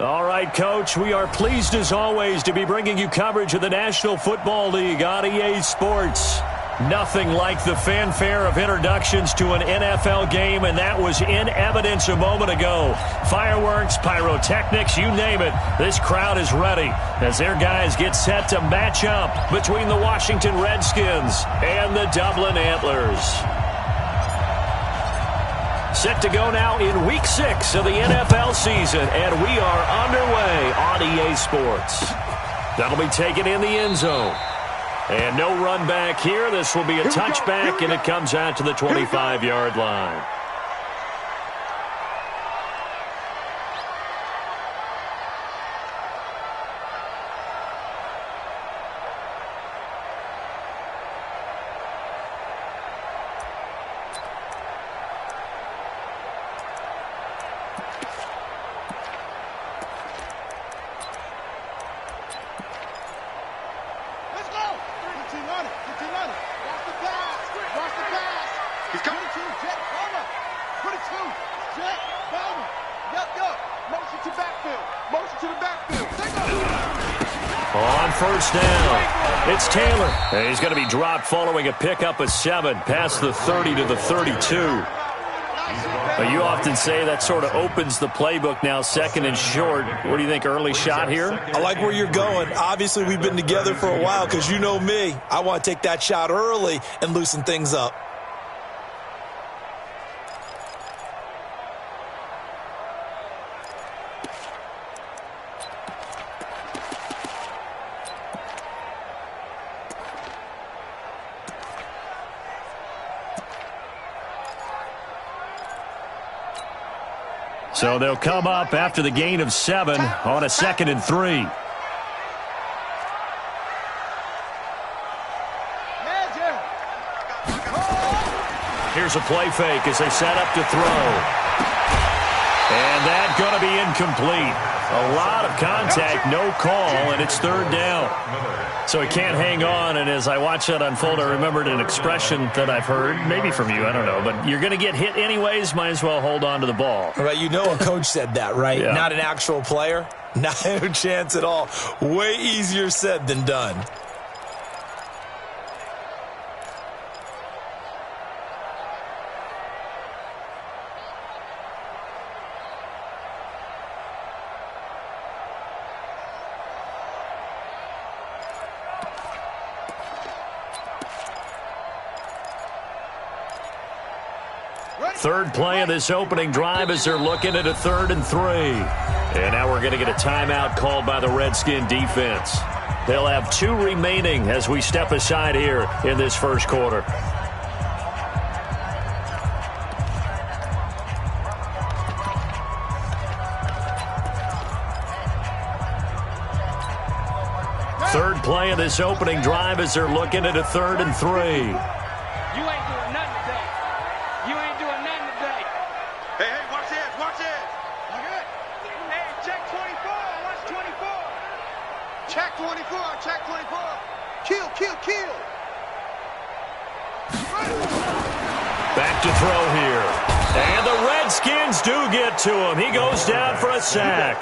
All right, Coach, we are pleased as always to be bringing you coverage of the National Football League on EA Sports. Nothing like the fanfare of introductions to an NFL game, and that was in evidence a moment ago. Fireworks, pyrotechnics, you name it. This crowd is ready as their guys get set to match up between the Washington Redskins and the Dublin Antlers. Set to go now in Week 6 of the NFL season, and we are underway on EA Sports. That'll be taken in the end zone. And no run back here. This will be a touchback, and it comes out to the 25-yard line. First down. It's Taylor. And he's going to be dropped following a pickup of 7 past the 30 to the 32. But you often say that sort of opens the playbook now, second and short. What do you think, early shot here? I like where you're going. Obviously, we've been together for a while because you know me. I want to take that shot early and loosen things up. So they'll come up after the gain of 7 on a 2nd and 3. Here's a play fake as they set up to throw. And that's going to be incomplete. A lot of contact, no call, and it's 3rd down. So he can't hang on, and as I watch that unfold, I remembered an expression that I've heard, maybe from you, I don't know, but you're going to get hit anyways, might as well hold on to the ball. All right, you know a coach said that, right? Yeah. Not an actual player? No chance at all. Way easier said than done. Third play of this opening drive as they're looking at a 3rd and 3. And now we're going to get a timeout called by the Redskin defense. They'll have 2 remaining as we step aside here in this first quarter. Third play of this opening drive as they're looking at a 3rd and 3. Back to throw here. And the Redskins do get to him. He goes down for a sack.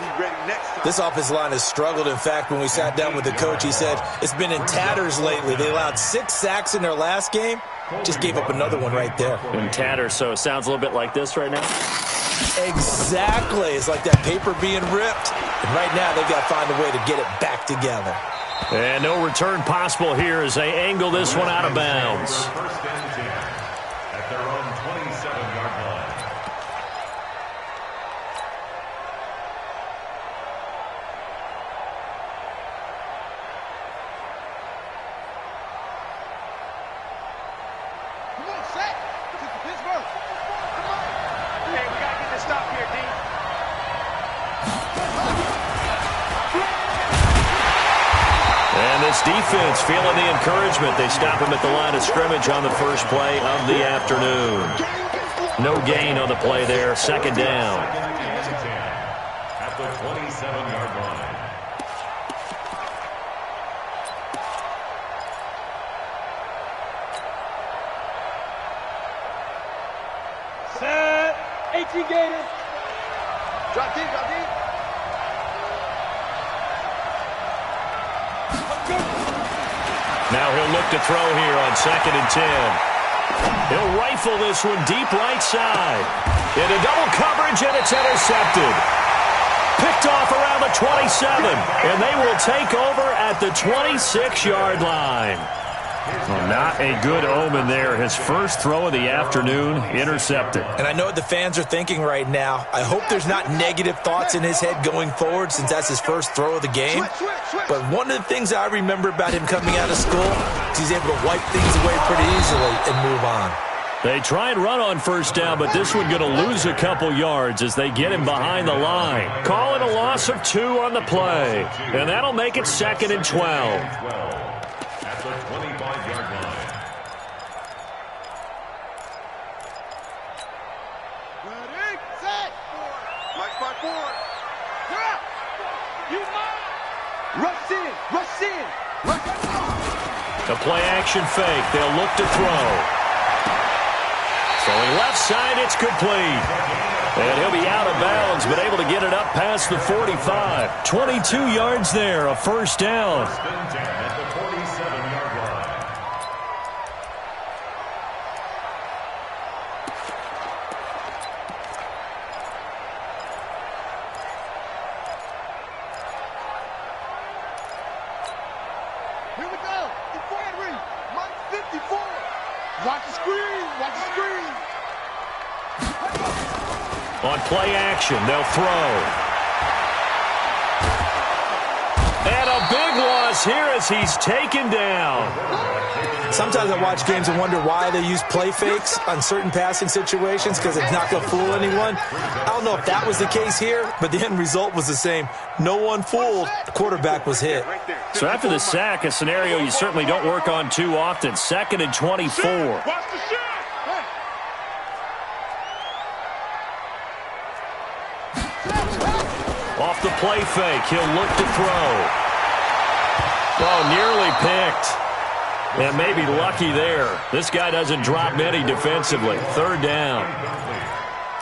This offensive line has struggled. In fact, when we sat down with the coach, he said it's been in tatters lately. They allowed 6 sacks in their last game. Just gave up another one right there. In tatters, so it sounds a little bit like this right now? Exactly. It's like that paper being ripped. And right now, they've got to find a way to get it back together. And no return possible here as they angle this one out of bounds. At their own 27-yard line. Come on, Shaq. This is Pittsburgh. Come on. Hey, we got to get this stop here, D. And this defense feeling the encouragement. They stop him at the line of scrimmage on the first play of the afternoon. No gain on the play there. 2nd down. At the 27-yard line. Set. 18 Gators. Drop deep, drop deep. Now he'll look to throw here on 2nd and 10. He'll rifle this one deep right side. Into double coverage, and it's intercepted. Picked off around the 27, and they will take over at the 26-yard line. Well, not a good omen there. His first throw of the afternoon intercepted. And I know what the fans are thinking right now. I hope there's not negative thoughts in his head going forward since that's his first throw of the game. But one of the things I remember about him coming out of school is he's able to wipe things away pretty easily and move on. They try and run on first down, but this one going to lose a couple yards as they get him behind the line. Call it a loss of 2 on the play. And that'll make it 2nd and 12. At the 25-yard line. Ready, set, Mike by 4. You're up. You mine. Rush in, rush in. The play action fake. They'll look to throw. Throwing left side, it's complete. And he'll be out of bounds, but able to get it up past the 45. 22 yards there, a first down. At the 47-yard line. Here we go. Infantry. Mike 54. Watch the screen. Watch the screen. On play action, they'll throw. And a big loss here as he's taken down. Sometimes I watch games and wonder why they use play fakes on certain passing situations because it's not going to fool anyone. I don't know if that was the case here, but the end result was the same. No one fooled. The quarterback was hit. So after the sack, a scenario you certainly don't work on too often. 2nd and 24. Watch the shot. Off the play fake, he'll look to throw. Oh, nearly picked. And maybe lucky there. This guy doesn't drop many defensively. 3rd down.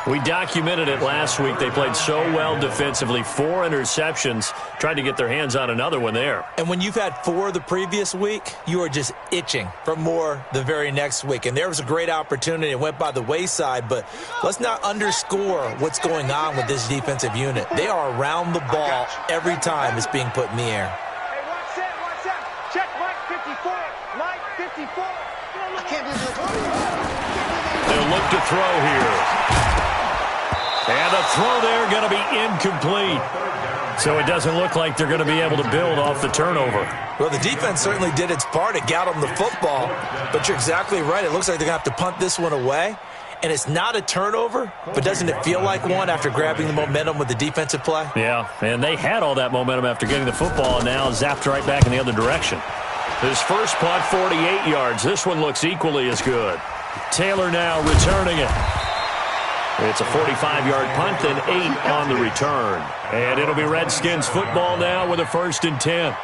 We documented it last week. They played so well defensively. 4 interceptions. Tried to get their hands on another one there. And when you've had 4 the previous week, you are just itching for more the very next week. And there was a great opportunity. It went by the wayside, but let's not underscore what's going on with this defensive unit. They are around the ball every time it's being put in the air. Hey, watch that. Check Mike 54. Mike 54. I can't do this. They'll look to throw here. And the throw there going to be incomplete. So it doesn't look like they're going to be able to build off the turnover. Well, the defense certainly did its part. It got them the football. But you're exactly right. It looks like they're going to have to punt this one away. And it's not a turnover, but doesn't it feel like one after grabbing the momentum with the defensive play? Yeah, and they had all that momentum after getting the football and now zapped right back in the other direction. His first punt, 48 yards. This one looks equally as good. Taylor now returning it. It's a 45-yard punt, then 8 on the return. And it'll be Redskins football now with a 1st and 10.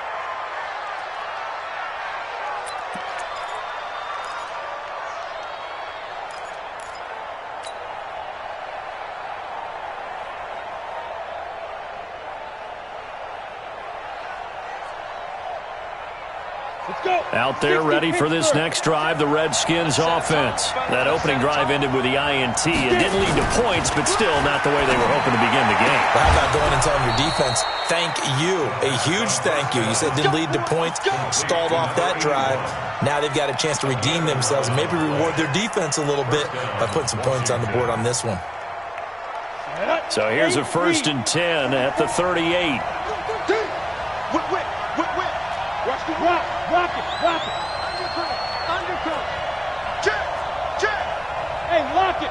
Out there ready for this next drive, the Redskins offense. That opening drive ended with the INT. It didn't lead to points, but still not the way they were hoping to begin the game. Well, how about going and telling your defense, thank you, a huge thank you. You said it didn't lead to points, stalled off that drive. Now they've got a chance to redeem themselves, maybe reward their defense a little bit by putting some points on the board on this one. So here's a 1st and 10 at the 38. Watch the rock. Rock it. Undercut. Check. Hey, lock it.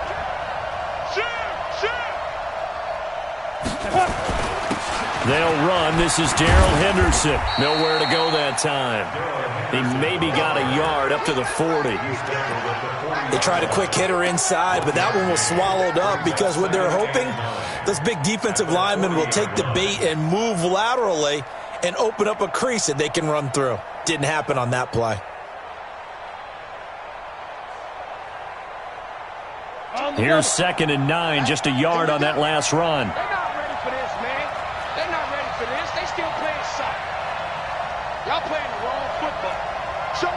They'll run. This is Darrell Henderson. Nowhere to go that time. He maybe got a yard up to the 40. They tried a quick hitter inside, but that one was swallowed up because what they're hoping, this big defensive lineman will take the bait and move laterally and open up a crease that they can run through. Didn't happen on that play. Here's 2nd and 9, just a yard on that last run. They're not ready for this, man. They're not ready for this. They still playing soccer. Y'all playing the wrong football. Show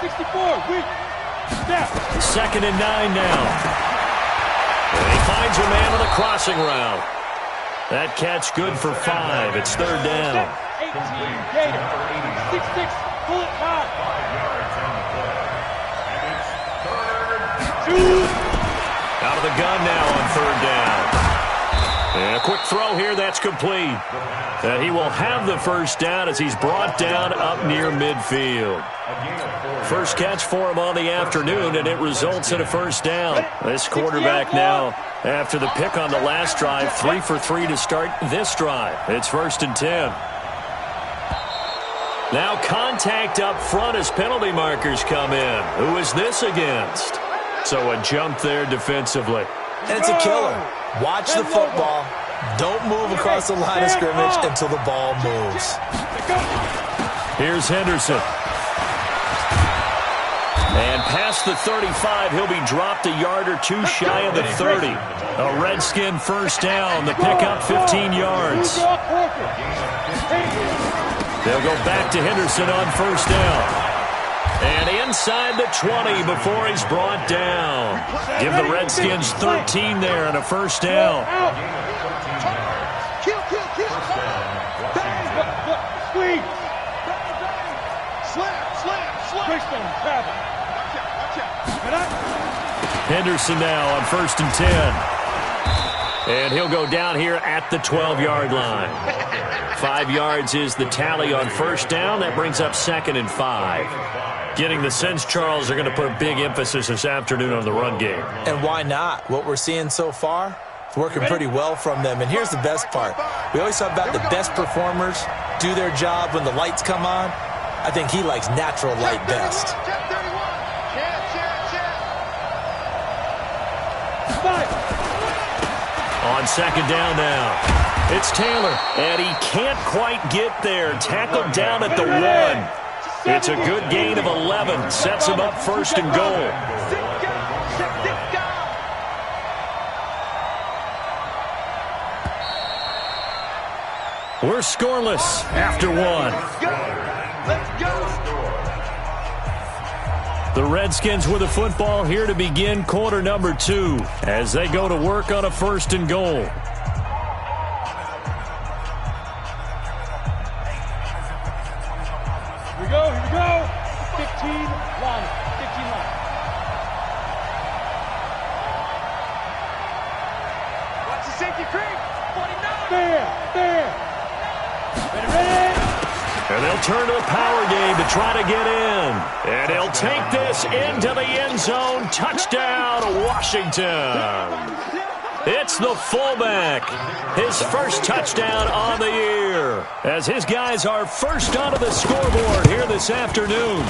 64, weak. Step. 2nd and 9 now. And he finds a man on the crossing route. That catch good for 5. It's 3rd down. 18, Gator. 6-6, bullet 5. 5 yards on the play. And it's 3rd. Shoot. Out of the gun now on 3rd down. And a quick throw here, that's complete. And he will have the 1st down as he's brought down up near midfield. First catch for him on the afternoon, and it results in a 1st down. This quarterback now, after the pick on the last drive, 3 for 3 to start this drive. It's 1st and 10. Now contact up front as penalty markers come in. Who is this against? So a jump there defensively. And it's a killer. Watch the football. Don't move across the line of scrimmage until the ball moves. Here's Henderson. And past the 35, he'll be dropped a yard or 2 shy of the 30. A Redskin 1st down. The pickup 15 yards. They'll go back to Henderson on 1st down. And inside the 20 before he's brought down. Give the Redskins 13 there and a 1st down. Kill. Squeeze. Slam. Bridgestone, travel. Watch out. Henderson now on 1st and 10. And he'll go down here at the 12-yard line. 5 yards is the tally on 1st down. That brings up 2nd and 5. Getting the sense, Charles, are going to put a big emphasis this afternoon on the run game. And why not? What we're seeing so far, it's working pretty well from them. And here's the best part. We always talk about the best performers do their job when the lights come on. I think he likes natural light best. On 2nd down now. It's Taylor, and he can't quite get there. Tackled down at the 1. It's a good gain of 11. Sets him up 1st and goal. We're scoreless after 1. Let's go. The Redskins with the football here to begin quarter number 2 as they go to work on a 1st and goal. Here we go. 15 line. Watch the safety creep. 49. There. Ready. And they'll turn to the power game to try to get in. And he'll take this into the end zone. Touchdown, Washington. It's the fullback. His 1st touchdown on the year. As his guys are first onto the scoreboard here this afternoon.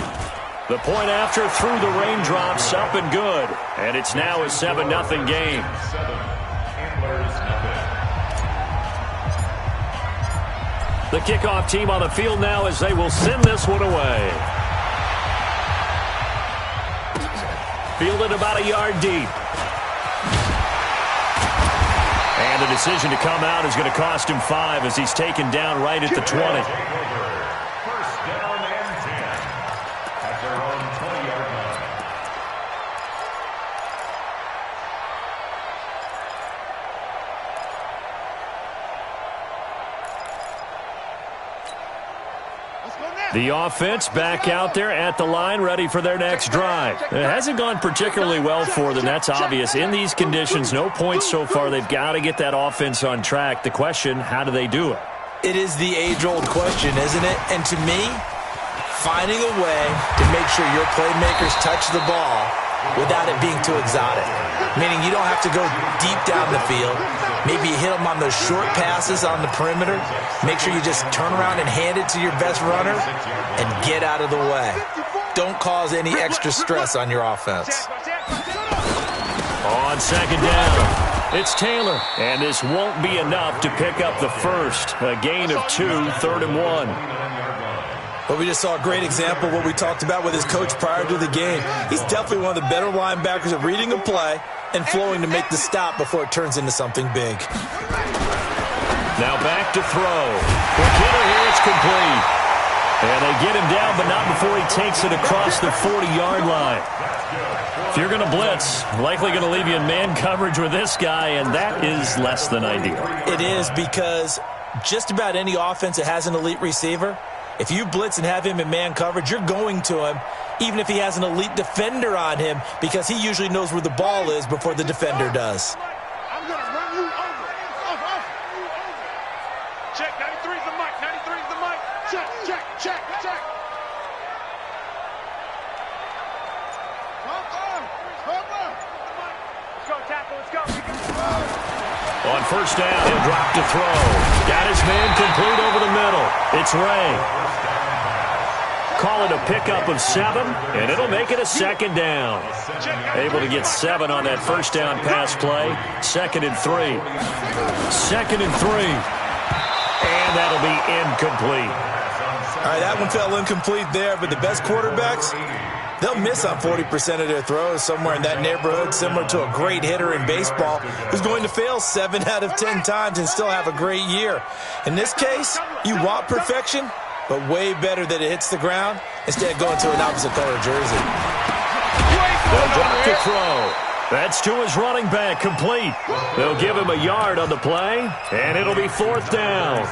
The point after through the raindrops up and good. And it's now a 7-0 game. The kickoff team on the field now as they will send this one away. Fielded about a yard deep. And the decision to come out is going to cost him 5 as he's taken down right at the 20. 1st down and 10. At their own 20-yard line. The offense back out there at the line, ready for their next drive. It hasn't gone particularly well for them. That's obvious. In these conditions, no points so far. They've got to get that offense on track. The question, how do they do it? It is the age-old question, isn't it? And to me, finding a way to make sure your playmakers touch the ball without it being too exotic. Meaning you don't have to go deep down the field. Maybe you hit them on those short passes on the perimeter. Make sure you just turn around and hand it to your best runner and get out of the way. Don't cause any extra stress on your offense. On 2nd down, it's Taylor. And this won't be enough to pick up the 1st. A gain of 2, 3rd and 1. But we just saw a great example of what we talked about with his coach prior to the game. He's definitely one of the better linebackers at reading a play and flowing to make the stop before it turns into something big. Now back to throw. For Kittle here, it's complete. And they get him down, but not before he takes it across the 40-yard line. If you're going to blitz, likely going to leave you in man coverage with this guy, and that is less than ideal. It is, because just about any offense that has an elite receiver, if you blitz and have him in man coverage, you're going to him, even if he has an elite defender on him, because he usually knows where the ball is before the defender does. I'm going to run you over. Check, 93 is the mic. 93 is the mic. Check. Let's go, tackle. Let's go. On first down, he'll drop to throw. Got his man complete over the middle. It's Ray. Call it a pickup of 7, and it'll make it a second down. Able to get 7 on that first down pass play. 2nd and 3. 2nd and 3. And that'll be incomplete. All right, that one fell incomplete there, but the best quarterbacks, they'll miss on 40% of their throws, somewhere in that neighborhood, similar to a great hitter in baseball who's going to fail 7 out of 10 times and still have a great year. In this case, you want perfection, but way better that it hits the ground instead of going to an opposite color jersey. They'll drop to throw. That's to his running back, complete. They'll give him a yard on the play, and it'll be 4th down.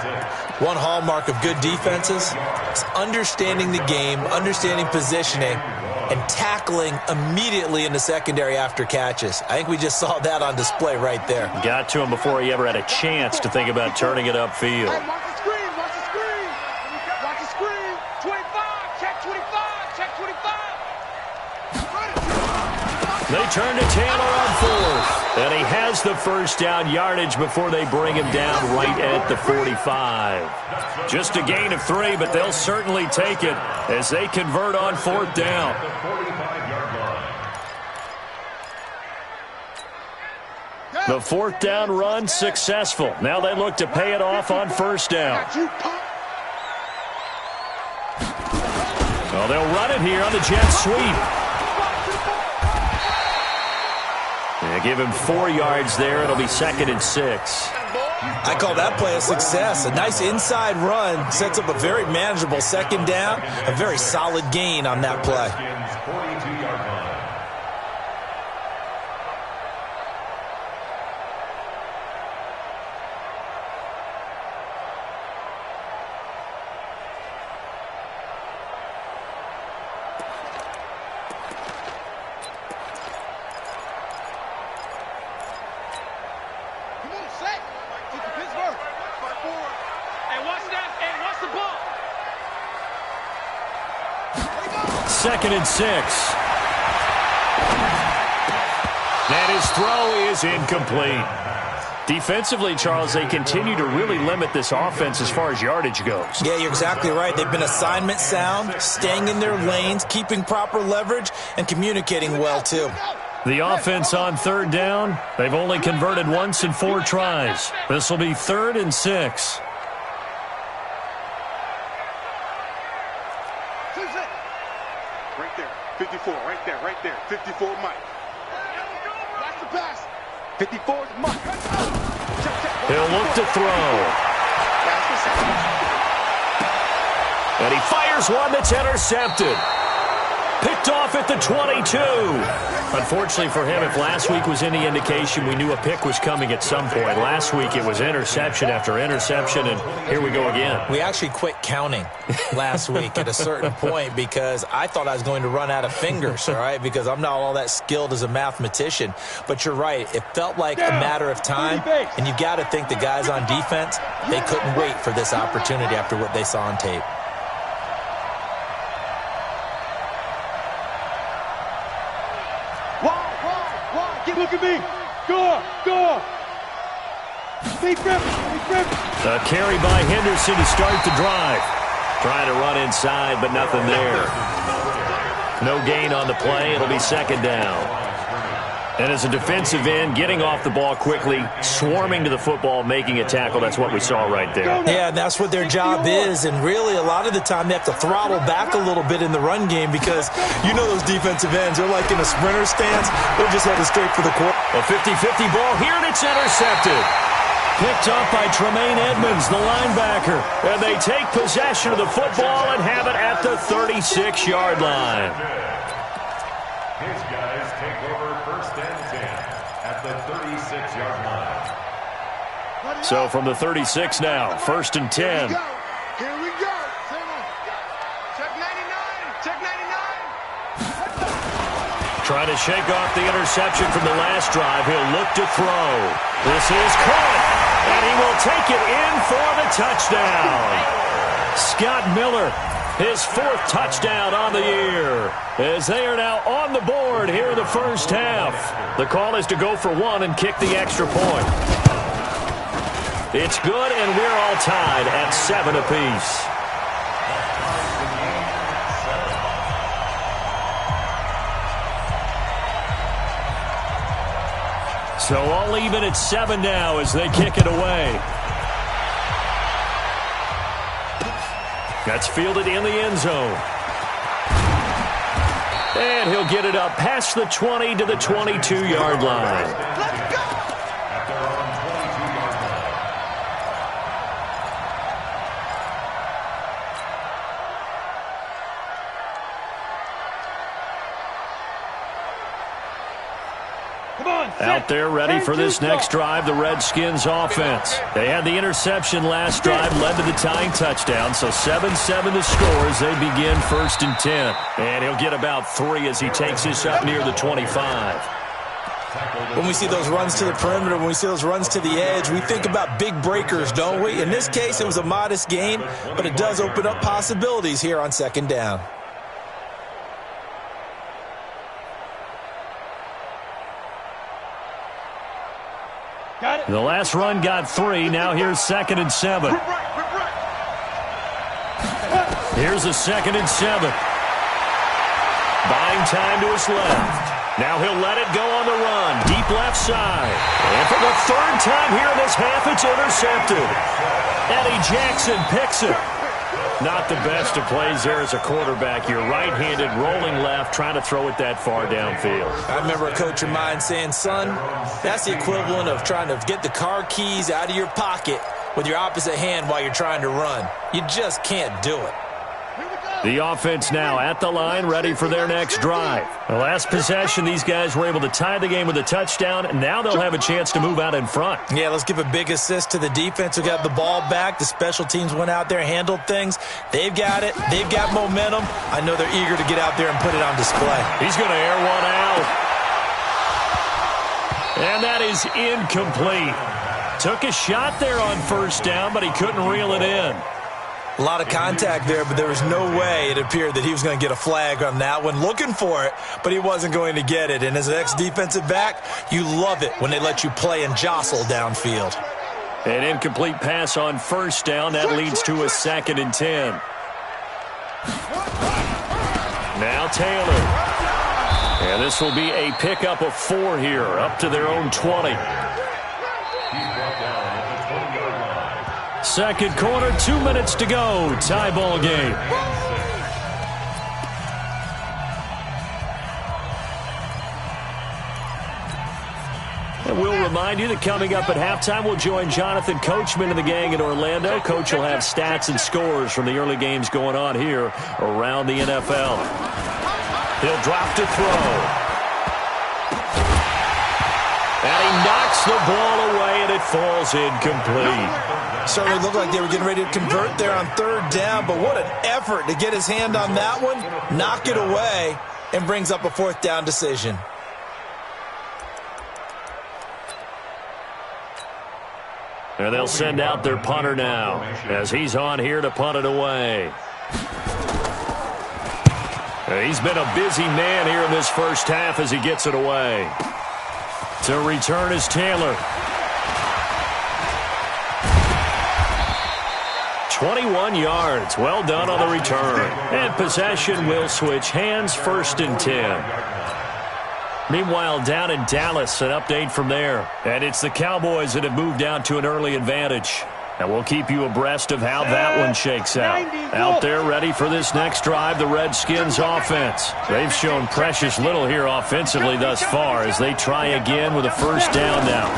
One hallmark of good defenses is understanding the game, understanding positioning, and tackling immediately in the secondary after catches. I think we just saw that on display right there. Got to him before he ever had a chance to think about turning it upfield. Hey, watch the screen. Watch the screen. 25. Check 25. Check 25. They turn to Taylor on 4th. And he has the first down yardage before they bring him down right at the 45. Just a gain of 3, but they'll certainly take it as they convert on 4th down. The 4th down run successful. Now they look to pay it off on first down. Well, they'll run it here on the jet sweep. They give him 4 yards there. It'll be 2nd and 6. I call that play a success. A nice inside run sets up a very manageable second down. A very solid gain on that play. Second and 6. And his throw is incomplete. Defensively, Charles, they continue to really limit this offense as far as yardage goes. Yeah, you're exactly right. They've been assignment sound, staying in their lanes, keeping proper leverage, and communicating well, too. The offense on 3rd down, they've only converted once in 4 tries. This will be 3rd and 6. Right there. 54, right there. 54 Mike. Watch the pass. 54 is Mike. He'll look to throw. And he fires one that's intercepted. Picked off at the 22. Unfortunately for him, if last week was any indication, we knew a pick was coming at some point. Last week it was interception after interception, and here we go again. We actually quit counting last week at a certain point because I thought I was going to run out of fingers, all right, because I'm not all that skilled as a mathematician. But you're right. It felt like a matter of time, and you've got to think the guys on defense, they couldn't wait for this opportunity after what they saw on tape. Look at me. Go. Stay gripping. A carry by Henderson to start the drive. Trying to run inside, but nothing there. No gain on the play. It'll be 2nd down. And as a defensive end, getting off the ball quickly, swarming to the football, making a tackle, that's what we saw right there. Yeah, and that's what their job is. And really, a lot of the time, they have to throttle back a little bit in the run game because you know those defensive ends, they're like in a sprinter stance. They're just headed straight for the quarter. A 50-50 ball here, and it's intercepted. picked up by Tremaine Edmonds, the linebacker. And they take possession of the football and have it at the 36-yard line. His guys take over 1st and 10 at the 36-yard line. So from the 36 now, 1st and 10. Here we go. Check 99. Check 99. Trying to shake off the interception from the last drive. He'll look to throw. This is caught, and he will take it in for the touchdown. Scott Miller, his 4th touchdown on the year, as they are now on the board here in the first half. The call is to go for 1 and kick the extra point. It's good, and we're all tied at 7 apiece. So all even at 7 now as they kick it away. That's fielded in the end zone. And he'll get it up past the 20 to the 22-yard line. Let's go. At their own 22-yard line. Come on. Out there ready for this next drive, the Redskins offense. They had the interception last drive, led to the tying touchdown, so 7-7 the score as they begin 1st and 10. And he'll get about 3 as he takes this up near the 25. When we see those runs to the perimeter, when we see those runs to the edge, we think about big breakers, don't we? In this case, it was a modest gain, but it does open up possibilities here on 2nd down. The last run got 3. Now here's 2nd and 7. Here's a 2nd and 7. Buying time to his left. Now he'll let it go on the run. Deep left side. And for the 3rd time here in this half, it's intercepted. Eddie Jackson picks it. Not the best of plays there as a quarterback. You're right-handed, rolling left, trying to throw it that far downfield. I remember a coach of mine saying, son, that's the equivalent of trying to get the car keys out of your pocket with your opposite hand while you're trying to run. You just can't do it. The offense now at the line, ready for their next drive. The last possession, these guys were able to tie the game with a touchdown, and now they'll have a chance to move out in front. Yeah, let's give a big assist to the defense who got the ball back. The special teams went out there, handled things. They've got it. They've got momentum. I know they're eager to get out there and put it on display. He's going to air one out. And that is incomplete. Took a shot there on 1st down, but he couldn't reel it in. A lot of contact there, but there was no way it appeared that he was going to get a flag on that one. Looking for it, but he wasn't going to get it. And as an ex-defensive back, you love it when they let you play and jostle downfield. An incomplete pass on 1st down. That leads to a 2nd and 10. Now Taylor. And this will be a pickup of 4 here, up to their own 20. 2nd quarter, 2 minutes to go. Tie ball game. And we'll remind you that coming up at halftime, we'll join Jonathan Coachman and the gang in Orlando. Coach will have stats and scores from the early games going on here around the NFL. He'll drop to throw. And he knocks the ball away, and it falls incomplete. Certainly looked like they were getting ready to convert there on 3rd down, but what an effort to get his hand on that one, knock it away, and brings up a 4th down decision. And they'll send out their punter now as he's on here to punt it away. He's been a busy man here in this first half as he gets it away. To return is Taylor. 21 yards. Well done on the return. And possession will switch hands, 1st and 10. Meanwhile, down in Dallas, an update from there. And it's the Cowboys that have moved down to an early advantage. And we'll keep you abreast of how that one shakes out. Out there ready for this next drive, the Redskins offense. They've shown precious little here offensively thus far as they try again with a 1st down now.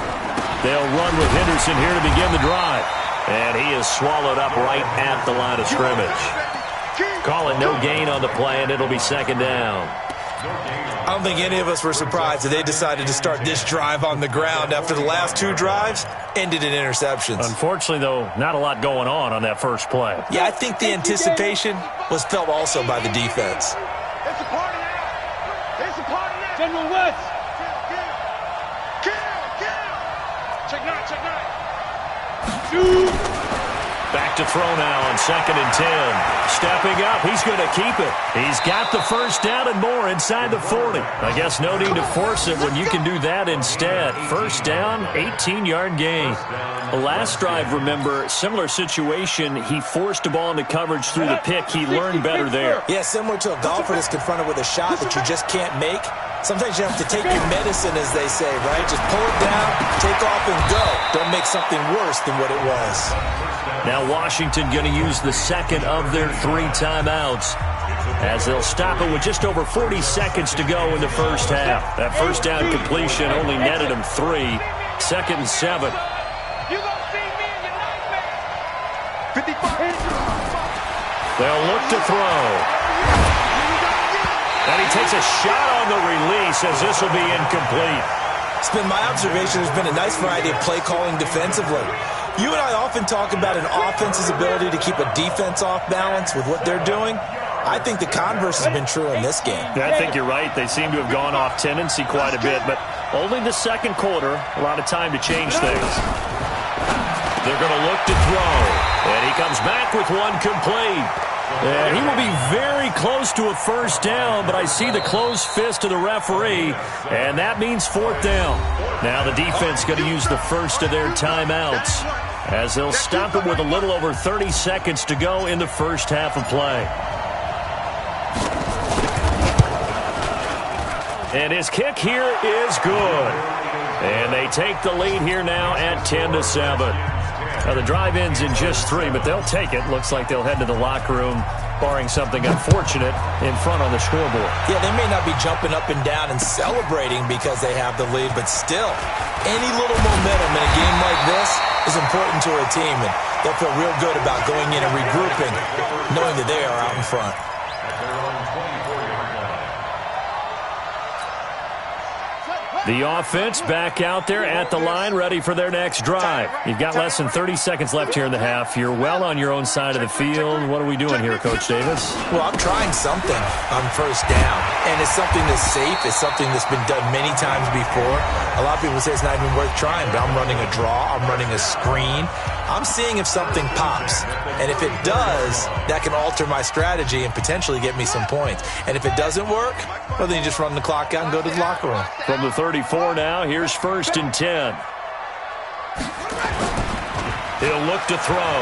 They'll run with Henderson here to begin the drive. And he is swallowed up right at the line of scrimmage. Call it no gain on the play, and it'll be second down. I don't think any of us were surprised that they decided to start this drive on the ground after the last two drives ended in interceptions. Unfortunately, though, not a lot going on that first play. Yeah, I think the anticipation was felt also by the defense. It's a party now. It's a party now. General West. Kill. Check nine, check nine. Back to throw now on 2nd and 10. Stepping up, he's going to keep it. He's got the first down and more inside the 40. I guess no need to force it when you can do that instead. First down, 18-yard gain. The last drive, remember, similar situation. He forced a ball into coverage through the pick. He learned better there. Yeah, similar to a golfer that's confronted with a shot that you just can't make. Sometimes you have to take your medicine, as they say, right? Just pull it down, take off, and go. Don't make something worse than what it was. Now Washington going to use the second of their 3 timeouts as they'll stop it with just over 40 seconds to go in the first half. That first down completion only netted them 3. 2nd and 7. You gonna see me in your nightmare. 55. They'll look to throw. And he takes a shot on the release as this will be incomplete. It's been my observation there's been a nice variety of play calling defensively. You and I often talk about an offense's ability to keep a defense off balance with what they're doing. I think the converse has been true in this game. Yeah, I think you're right. They seem to have gone off tendency quite a bit, but only the second quarter, a lot of time to change things. They're going to look to throw, and he comes back with one complete. And he will be very close to a first down, but I see the closed fist of the referee, and that means 4th down. Now the defense going to use the first of their timeouts as they'll stop it with a little over 30 seconds to go in the first half of play. And his kick here is good. And they take the lead here now at 10-7. Now, the drive ends in just 3, but they'll take it. Looks like they'll head to the locker room, barring something unfortunate, in front on the scoreboard. Yeah, they may not be jumping up and down and celebrating because they have the lead, but still, any little momentum in a game like this is important to a team, and they'll feel real good about going in and regrouping, knowing that they are out in front. The offense back out there at the line, ready for their next drive. You've got less than 30 seconds left here in the half. You're well on your own side of the field. What are we doing here, Coach Davis? Well, I'm trying something on first down, and it's something that's safe. It's something that's been done many times before. A lot of people say it's not even worth trying, but I'm running a draw. I'm running a screen. I'm seeing if something pops, and if it does, that can alter my strategy and potentially get me some points. And if it doesn't work, well, then you just run the clock out and go to the locker room. From the 34 now, here's 1st and 10. He'll look to throw.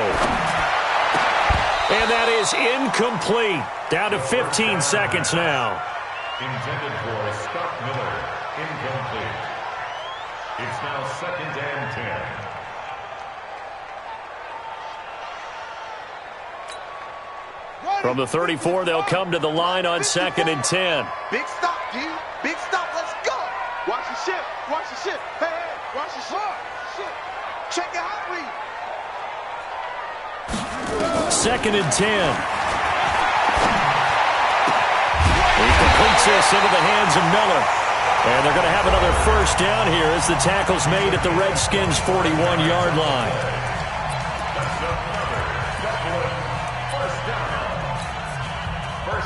And that is incomplete. Down to 15 seconds now. Intended for Scott Miller. Incomplete. It's now 2nd and 10. From the 34, they'll come to the line on 2nd and 10. Big stop, D. Big stop. Let's go. Watch the ship. Watch the ship. Hey, watch the ship. Check your hot read. 2nd and 10. He completes this into the hands of Miller. And they're going to have another first down here as the tackle's made at the Redskins' 41-yard line.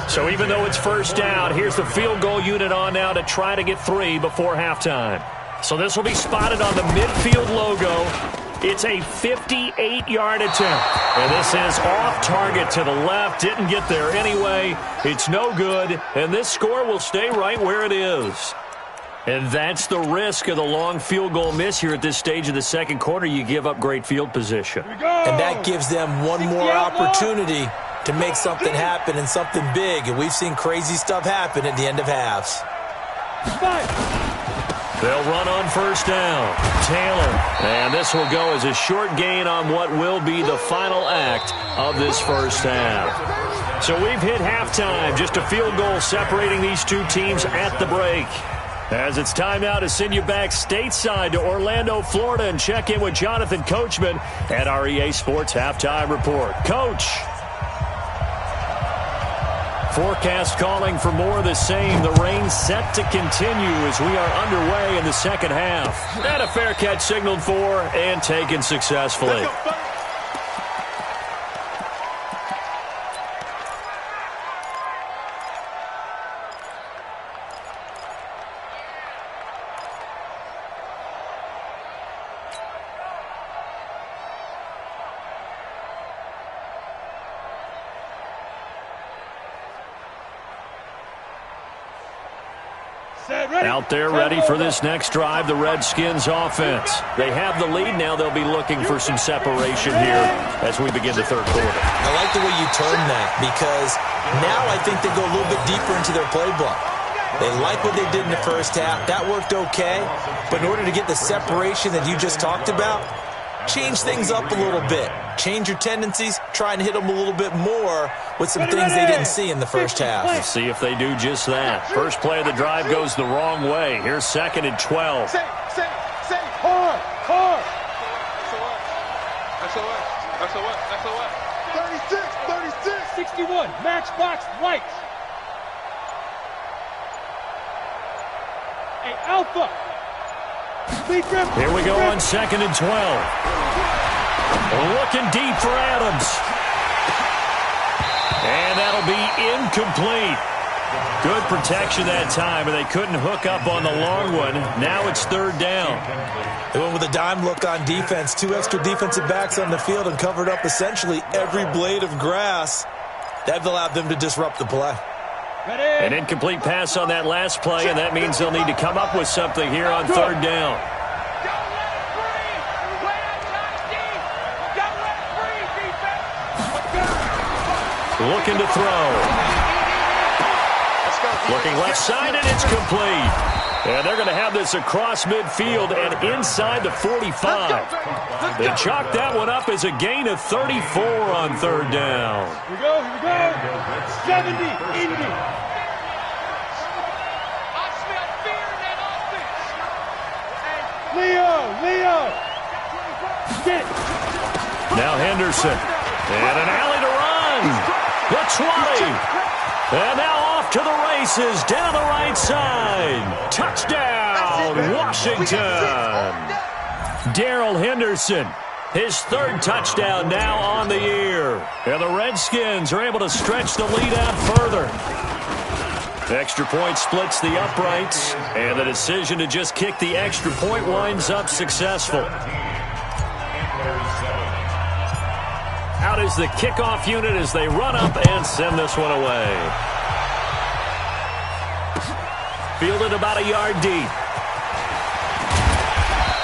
So even though it's first down, here's the field goal unit on now to try to get 3 before halftime. So this will be spotted on the midfield logo. It's a 58-yard attempt. And this is off target to the left. Didn't get there anyway. It's no good. And this score will stay right where it is. And that's the risk of the long field goal miss here at this stage of the second quarter. You give up great field position. And that gives them one more opportunity to make something happen and something big. And we've seen crazy stuff happen at the end of halves. They'll run on first down. Taylor. And this will go as a short gain on what will be the final act of this first half. So we've hit halftime. Just a field goal separating these two teams at the break. As it's time now to send you back stateside to Orlando, Florida, and check in with Jonathan Coachman at our EA Sports Halftime Report. Coach. Forecast calling for more of the same. The rain set to continue as we are underway in the second half. And a fair catch signaled for and taken successfully. Out there ready for this next drive, the Redskins offense. They have the lead now. They'll be looking for some separation here as we begin the third quarter. I like the way you term that because now I think they go a little bit deeper into their playbook. They like what they did in the first half. That worked okay. But in order to get the separation that you just talked about, change things up a little bit. Change your tendencies. Try and hit them a little bit more with some things they didn't see in the first half. Let's see if they do just that. First play of the drive goes the wrong way. Here's 2nd and 12. Say, hard. SOS. 36. 61, matchbox lights. Hey, Alpha. Here we go on 2nd and 12. Looking deep for Adams. And that'll be incomplete. Good protection that time, and they couldn't hook up on the long one. Now it's 3rd down. They went with a dime look on defense. 2 extra defensive backs on the field and covered up essentially every blade of grass. That allowed them to disrupt the play. An incomplete pass on that last play, and that means they'll need to come up with something here on 3rd down. Looking to throw. Looking left side, and it's complete. And they're going to have this across midfield and inside the 45. They chalk that one up as a gain of 34 on 3rd down. Here we go. 70, Indy. Leo. Get it. Now Henderson. And an alley to run. The 20. And now off to the races down the right side. Touchdown, Washington. Darrell Henderson, his 3rd touchdown now on the year. And the Redskins are able to stretch the lead out further. The extra point splits the uprights, and the decision to just kick the extra point winds up successful. Out is the kickoff unit as they run up and send this one away. Fielded about a yard deep.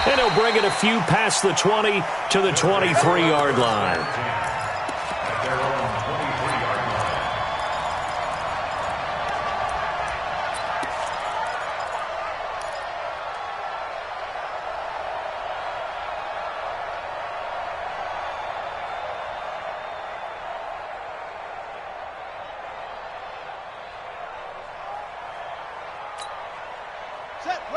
And he'll bring it a few past the 20 to the 23-yard line.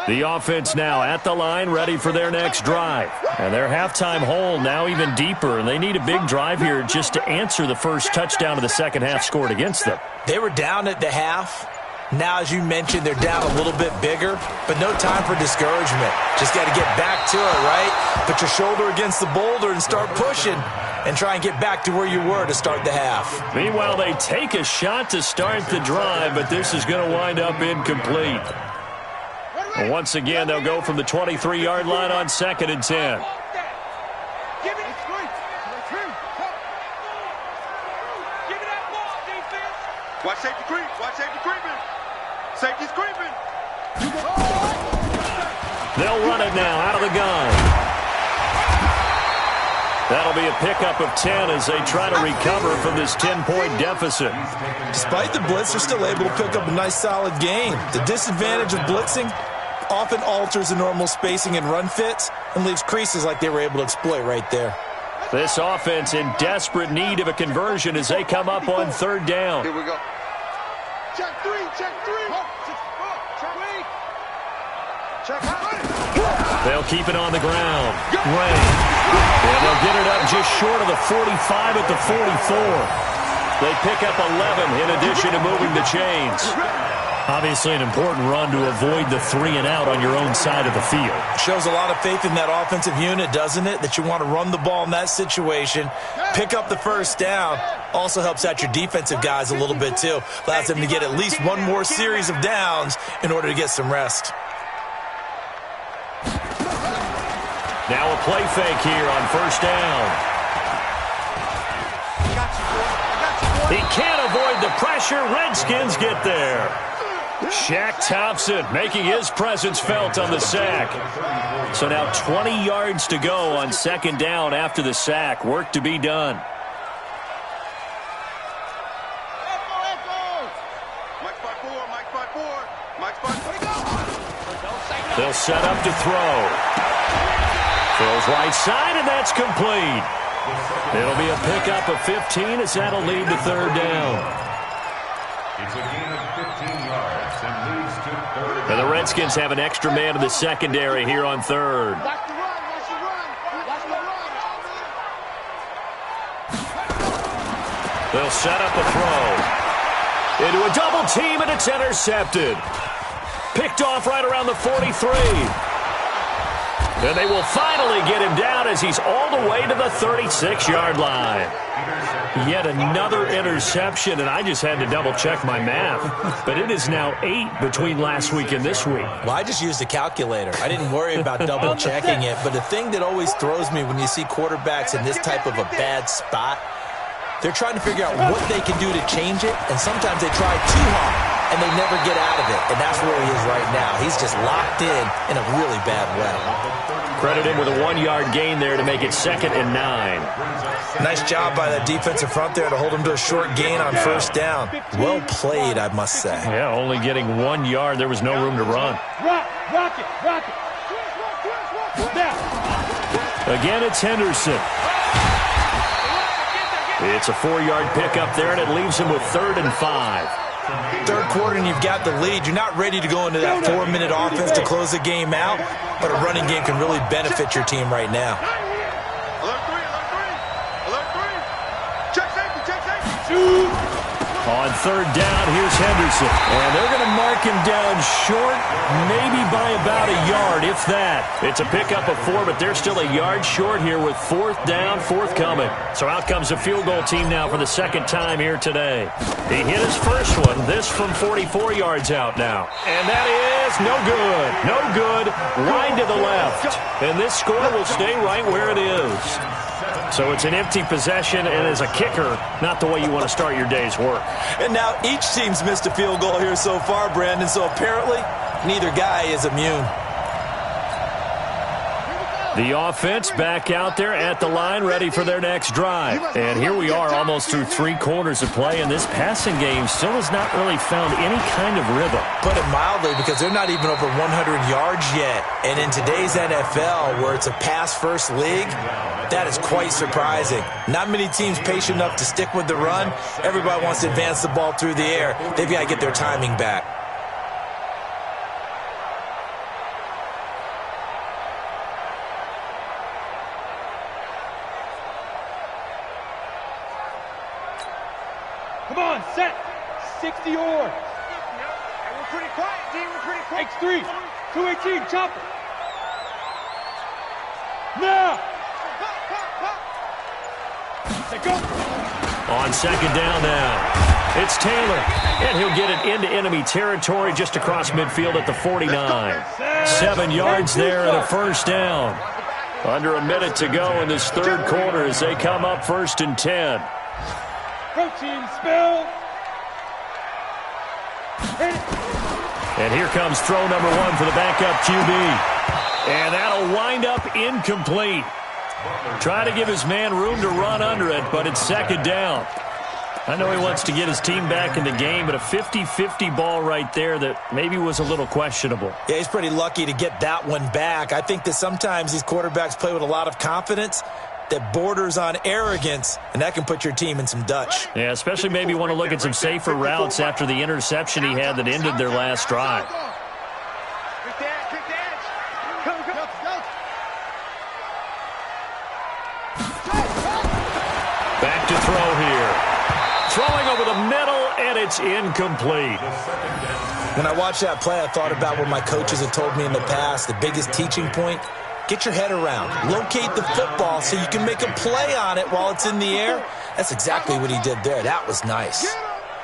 The offense now at the line, ready for their next drive. And their halftime hole now even deeper, and they need a big drive here just to answer the first touchdown of the second half scored against them. They were down at the half. Now, as you mentioned, they're down a little bit bigger, but no time for discouragement. Just got to get back to it, right? Put your shoulder against the boulder and start pushing and try and get back to where you were to start the half. Meanwhile, they take a shot to start the drive, but this is going to wind up incomplete. And once again, they'll go from the 23-yard line on 2nd and 10. Watch safety creep. Safety's creeping. They'll run it now out of the gun. That'll be a pickup of 10 as they try to recover from this 10-point deficit. Despite the blitz, they're still able to pick up a nice, solid gain. The disadvantage of blitzing often alters the normal spacing and run fits and leaves creases like they were able to exploit right there. This offense in desperate need of a conversion as they come up on 3rd down. Here we go. Check three. They'll keep it on the ground. Ray. And they'll get it up just short of the 45 at the 44. They pick up 11 in addition to moving the chains. Obviously an important run to avoid the 3-and-out on your own side of the field. Shows a lot of faith in that offensive unit, doesn't it? That you want to run the ball in that situation, pick up the first down. Also helps out your defensive guys a little bit, too. Allows them to get at least one more series of downs in order to get some rest. Now a play fake here on first down. He can't avoid the pressure. Redskins get there. Shaq Thompson making his presence felt on the sack. So now 20 yards to go on second down after the sack. Work to be done. They'll set up to throw. Throws right side, and that's complete. It'll be a pickup of 15 as that'll lead to third down. It's a gain of 15 yards and leads to third down. And the Redskins have an extra man in the secondary here on third. They'll set up a throw. Into a double team, and it's intercepted. Picked off right around the 43. And they will finally get him down as he's all the way to the 36-yard line. Yet another interception, and I just had to double-check my math. But it is now 8 between last week and this week. Well, I just used a calculator. I didn't worry about double-checking it. But the thing that always throws me when you see quarterbacks in this type of a bad spot, they're trying to figure out what they can do to change it, and sometimes they try too hard, and they never get out of it. And that's where he is right now. He's just locked in a really bad way. Credit him with a 1-yard gain there to make it 2nd and 9. Nice job by that defensive front there to hold him to a short gain on first down. Well played, I must say. Yeah, only getting 1 yard. There was no room to run. Rock it. Now. Again, it's Henderson. It's a 4-yard pickup there, and it leaves him with 3rd and 5. Third quarter, and you've got the lead. You're not ready to go into that 4-minute offense to close the game out, but a running game can really benefit your team right now. Alert 3. Check safety. Shoot. On third down, here's Henderson. And they're going to mark him down short, maybe by about a yard, if that. It's a pickup of 4, but they're still a yard short here with 4th down, forthcoming. So out comes a field goal team now for the second time here today. He hit his first one, this from 44 yards out now. And that is no good. No good. Wide to the left. And this score will stay right where it is. So it's an empty possession, and as a kicker, not the way you want to start your day's work. And now each team's missed a field goal here so far, Brandon, so apparently neither guy is immune. The offense back out there at the line, ready for their next drive. And here we are almost through 3 quarters of play, and this passing game still has not really found any kind of rhythm. Put it mildly, because they're not even over 100 yards yet. And in today's NFL, where it's a pass-first league, that is quite surprising. Not many teams patient enough to stick with the run. Everybody wants to advance the ball through the air. They've got to get their timing back. Come on, set. 60 yards. We're pretty quiet, D. We're pretty quiet. X3. 218. Chop it. Now. Go. On second down now, it's Taylor, and he'll get it into enemy territory just across midfield at the 49. 7 yards there and a first down. Under a minute to go in this third quarter as they come up 1st and 10. Protein spill. And here comes throw number 1 for the backup QB. And that'll wind up incomplete. Try to give his man room to run under it, but it's second down. I know he wants to get his team back in the game, but a 50-50 ball right there that maybe was a little questionable. Yeah, he's pretty lucky to get that one back. I think that sometimes these quarterbacks play with a lot of confidence that borders on arrogance, and that can put your team in some Dutch. Yeah, especially maybe want to look at some safer routes after the interception he had that ended their last drive. Quick edge. over the middle, and it's incomplete. When I watched that play, I thought about what my coaches have told me in the past. The biggest teaching point, get your head around. Locate the football so you can make a play on it while it's in the air. That's exactly what he did there. That was nice.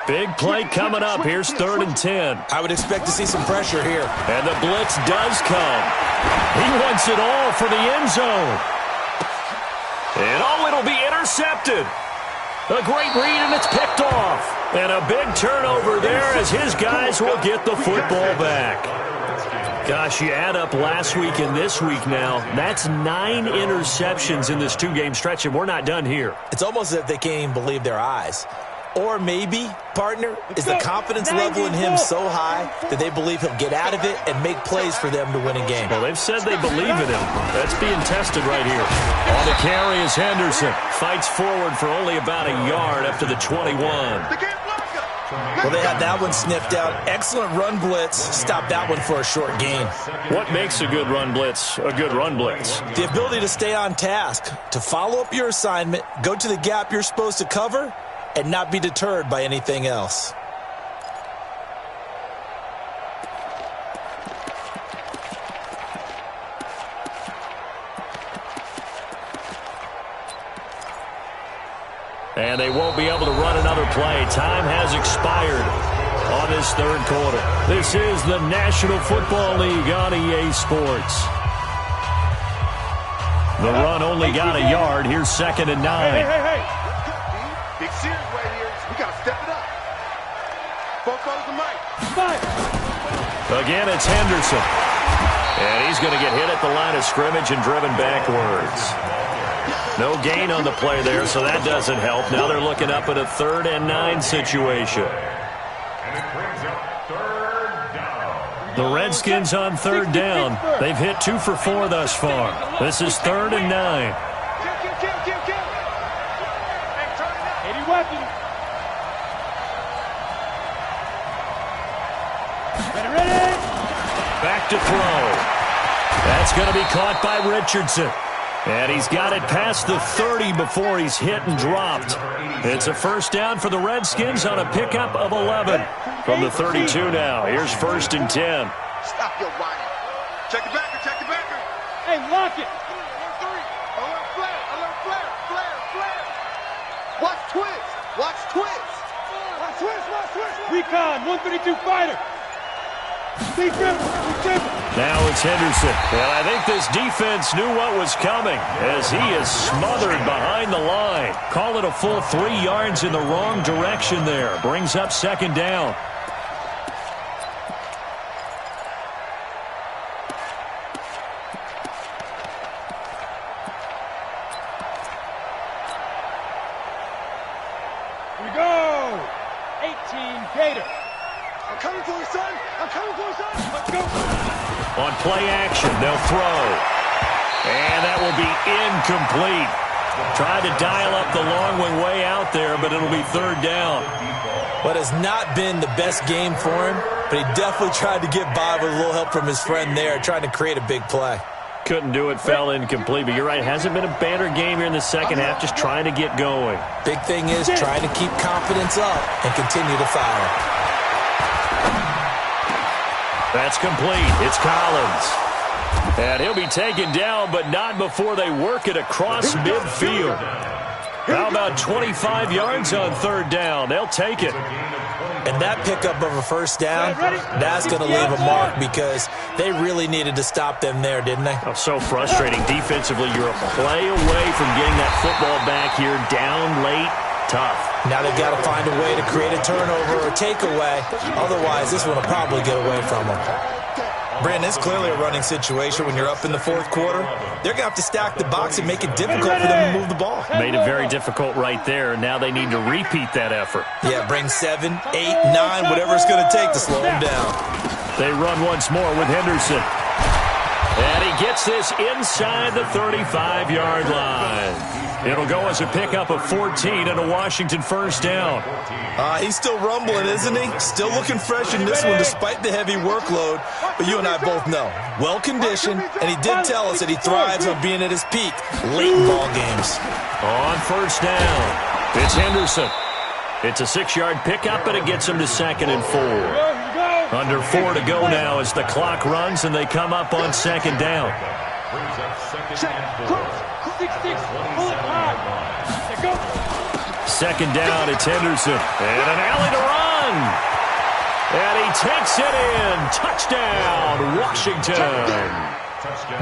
Big play coming up. Here's 3rd and 10. I would expect to see some pressure here. And the blitz does come. He wants it all for the end zone. And it'll be intercepted. A great read, and it's picked off. And a big turnover there as his guys will get the football back. Gosh, you add up last week and this week now. That's 9 interceptions in this 2-game stretch, and we're not done here. It's almost as if they can't even believe their eyes. Or maybe, partner, is the confidence level in him so high that they believe he'll get out of it and make plays for them to win a game. Well, they've said they believe in him. That's being tested right here. On the carry is Henderson. Fights forward for only about a yard up to the 21. Well, they had that one sniffed out. Excellent run blitz. Stop that one for a short gain. What makes a good run blitz a good run blitz? The ability to stay on task, to follow up your assignment, go to the gap you're supposed to cover, and not be deterred by anything else. And they won't be able to run another play. Time has expired on this 3rd quarter. This is the National Football League on EA Sports. The run only got a yard. Here's 2nd and 9. Hey. Big series right here. We got to step it up. Both goes to Mike. Again, it's Henderson. And he's going to get hit at the line of scrimmage and driven backwards. No gain on the play there, so that doesn't help. Now they're looking up at a 3rd and 9 situation. And it brings up 3rd down. The Redskins on 3rd down. They've hit 2 for 4 thus far. This is 3rd and 9. Back to throw. That's going to be caught by Richardson. And he's got it past the 30 before he's hit and dropped. It's a 1st down for the Redskins on a pickup of 11. From the 32 now. Here's 1st and 10. Stop your whining. Check the backer. Hey, lock it. Alert flare. Watch twist. Recon, 132 fighter. Now it's Henderson. And I think this defense knew what was coming as he is smothered behind the line. Call it a full 3 yards in the wrong direction there. Brings up 2nd down. Here we go. 18 Gator. I'm coming for you, son. Let's go. On play action, they'll throw. And that will be incomplete. Tried to dial up the long one way out there, but it'll be 3rd down. What has not been the best game for him, but he definitely tried to get by with a little help from his friend there, trying to create a big play. Couldn't do it, fell incomplete. But you're right, it hasn't been a banner game here in the 2nd half, just trying to get going. Big thing is trying to keep confidence up and continue to fire. That's complete. It's Collins. And he'll be taken down, but not before they work it across midfield. How about 25 yards on 3rd down? They'll take it. And that pickup of a 1st down, that's going to leave a mark because they really needed to stop them there, didn't they? Oh, so frustrating. Defensively, you're a play away from getting that football back here. Down late, tough. Now they've got to find a way to create a turnover or takeaway. Otherwise, this one will probably get away from them. Brandon, it's clearly a running situation when you're up in the 4th quarter. They're going to have to stack the box and make it difficult for them to move the ball. Made it very difficult right there. Now they need to repeat that effort. Yeah, bring 7, 8, 9, whatever it's going to take to slow them down. They run once more with Henderson. And he gets this inside the 35-yard line. It'll go as a pickup of 14 and a Washington 1st down. He's still rumbling, isn't he? Still looking fresh in this one despite the heavy workload. But you and I both know, well-conditioned, and he did tell us that he thrives on being at his peak late in ball games. On 1st down, it's Henderson. It's a 6-yard pickup, and it gets them to 2nd and 4. Under 4 to go now as the clock runs, and they come up on 2nd down. Second down, it's Henderson. And an alley to run. And he takes it in. Touchdown, Washington.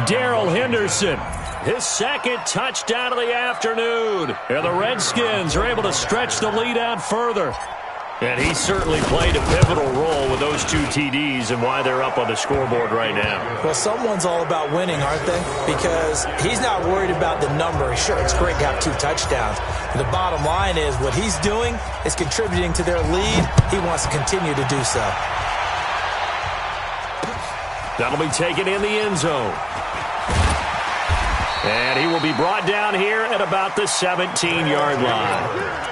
Darrell Henderson, his 2nd touchdown of the afternoon. And the Redskins are able to stretch the lead out further. And he certainly played a pivotal role with those 2 TDs and why they're up on the scoreboard right now. Well, someone's all about winning, aren't they? Because he's not worried about the number. Sure, it's great to have 2 touchdowns. But the bottom line is what he's doing is contributing to their lead. He wants to continue to do so. That'll be taken in the end zone. And he will be brought down here at about the 17-yard line.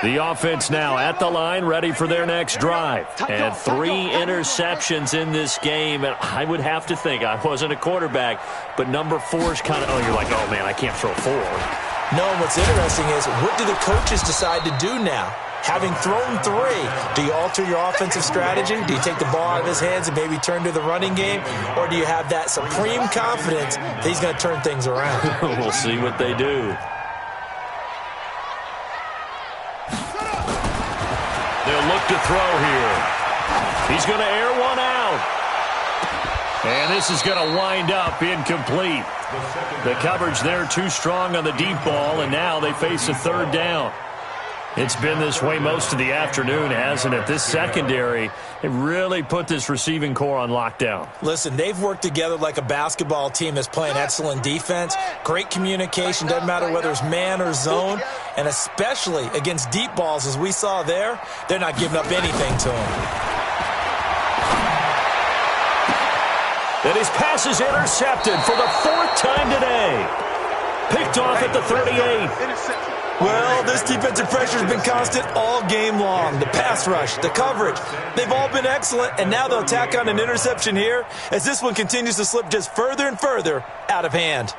The offense now at the line, ready for their next drive. And 3 interceptions in this game. And I would have to think, I wasn't a quarterback, but number 4 is kind of, you're like, oh, man, I can't throw 4. No, what's interesting is, what do the coaches decide to do now? Having thrown 3, do you alter your offensive strategy? Do you take the ball out of his hands and maybe turn to the running game? Or do you have that supreme confidence that he's going to turn things around? We'll see what they do. They'll look to throw here. He's going to air one out. And this is going to wind up incomplete. The coverage there too strong on the deep ball, and now they face a 3rd down. It's been this way most of the afternoon, hasn't it? This secondary, it really put this receiving core on lockdown. Listen, they've worked together like a basketball team that's playing excellent defense. Great communication, doesn't matter whether it's man or zone. And especially against deep balls, as we saw there, they're not giving up anything to him. And his pass is intercepted for the 4th time today. Picked off at the 38. Well, this defensive pressure has been constant all game long. The pass rush, the coverage, they've all been excellent, and now they'll tack on an interception here as this one continues to slip just further and further out of hand.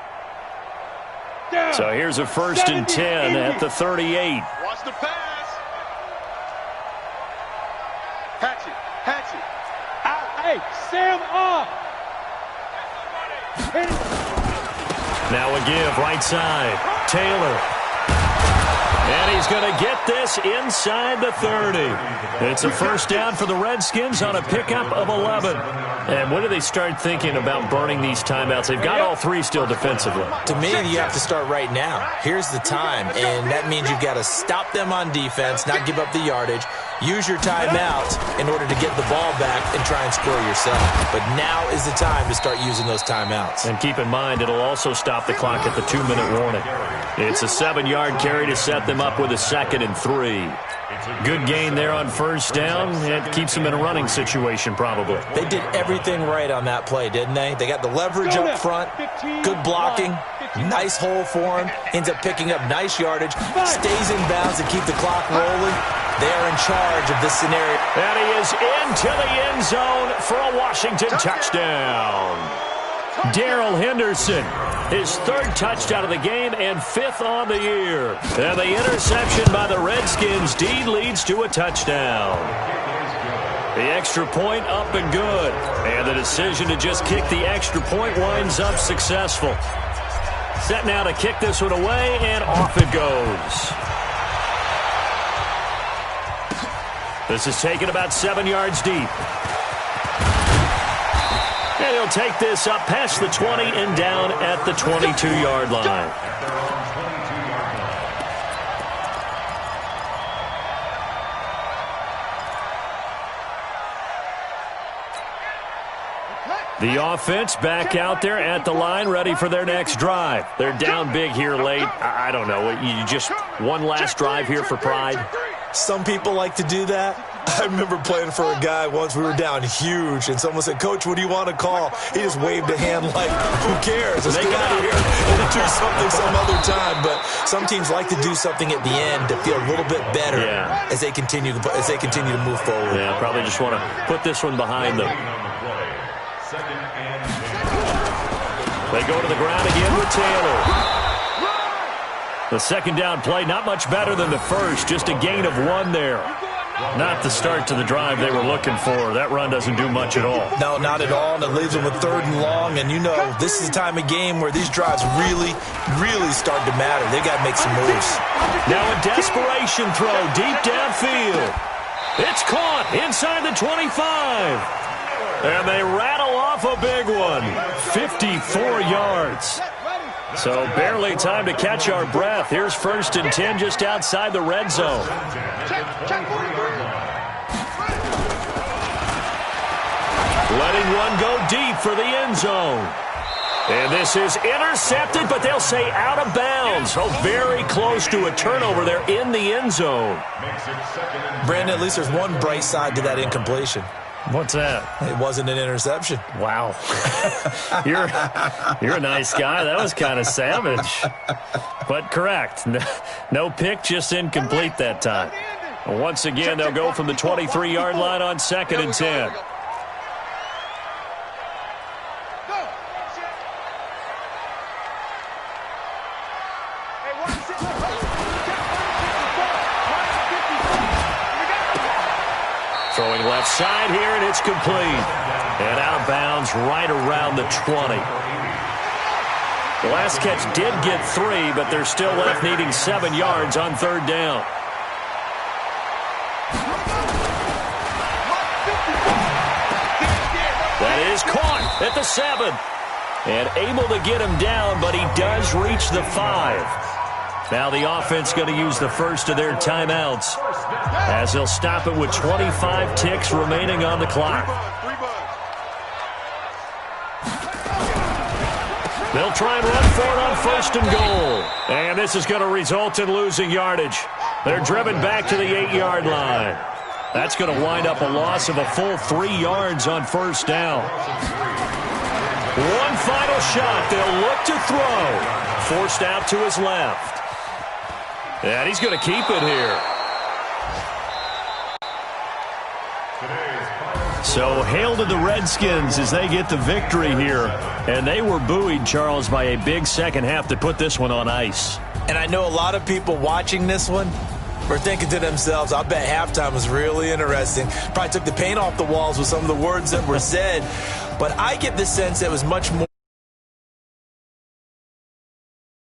So here's a 1st and 10 at the 38. Watch the pass. Hatch it. Out. Hey, Sam off. Now a give, right side. Taylor. And he's going to get this inside the 30. It's a 1st down for the Redskins on a pickup of 11. And when do they start thinking about burning these timeouts? They've got all 3 still defensively. To me, you have to start right now. Here's the time, and that means you've got to stop them on defense, not give up the yardage, use your timeouts in order to get the ball back and try and score yourself. But now is the time to start using those timeouts. And keep in mind, it'll also stop the clock at the 2-minute warning. It's a 7-yard carry to set them up with a 2nd and 3. Good gain there on 1st down. It keeps them in a running situation, probably. They did everything right on that play, didn't they? They got the leverage up front, good blocking, nice hole for him, ends up picking up nice yardage, stays in bounds to keep the clock rolling. They are in charge of this scenario. And he is into the end zone for a Washington touchdown. Darrell Henderson, his 3rd touchdown of the game and 5th on the year. And the interception by the Redskins D leads to a touchdown. The extra point up and good. And the decision to just kick the extra point winds up successful. Set now to kick this one away, and off it goes. This is taken about 7 yards deep. And he'll take this up past the 20 and down at the 22-yard line. The offense back out there at the line, ready for their next drive. They're down big here late. I don't know. You just one last drive here for pride? Some people like to do that. I remember playing for a guy once. We were down huge, and someone said, "Coach, what do you want to call?" He just waved a hand like, "Who cares? Let's get out of here and do something some other time." But some teams like to do something at the end to feel a little bit better as they continue to move forward. Yeah, probably just want to put this one behind them. They go to the ground again with Taylor. The second down play, not much better than the first, just a gain of 1 there. Not the start to the drive they were looking for. That run doesn't do much at all. No, not at all, and it leaves them with 3rd and long, and you know this is the time of game where these drives really, really start to matter. They got to make some moves. Now a desperation throw deep downfield. It's caught inside the 25. And they rattle off a big one. 54 yards. So barely time to catch our breath. Here's 1st and 10 just outside the red zone. Letting one go deep for the end zone. And this is intercepted, but they'll say out of bounds. Oh, very close to a turnover there in the end zone. Brandon, at least there's one bright side to that incompletion. What's that? It wasn't an interception. Wow. You're a nice guy. That was kind of savage. But correct. No pick, just incomplete that time. Once again, they'll go from the 23-yard line on 2nd and 10. Throwing left side here, and it's complete. And out of bounds right around the 20. The last catch did get 3, but they're still left needing 7 yards on 3rd down. That is caught at the 7. And able to get him down, but he does reach the 5. Now the offense going to use the first of their timeouts as they'll stop it with 25 ticks remaining on the clock. They'll try and run for it on 1st and goal. And this is going to result in losing yardage. They're driven back to the 8-yard line. That's going to wind up a loss of a full 3 yards on 1st down. One final shot. They'll look to throw. Forced out to his left. And he's going to keep it here. So hail to the Redskins as they get the victory here. And they were buoyed, Charles, by a big second half to put this one on ice. And I know a lot of people watching this one were thinking to themselves, I bet halftime was really interesting. Probably took the paint off the walls with some of the words that were said. But I get the sense that it was much more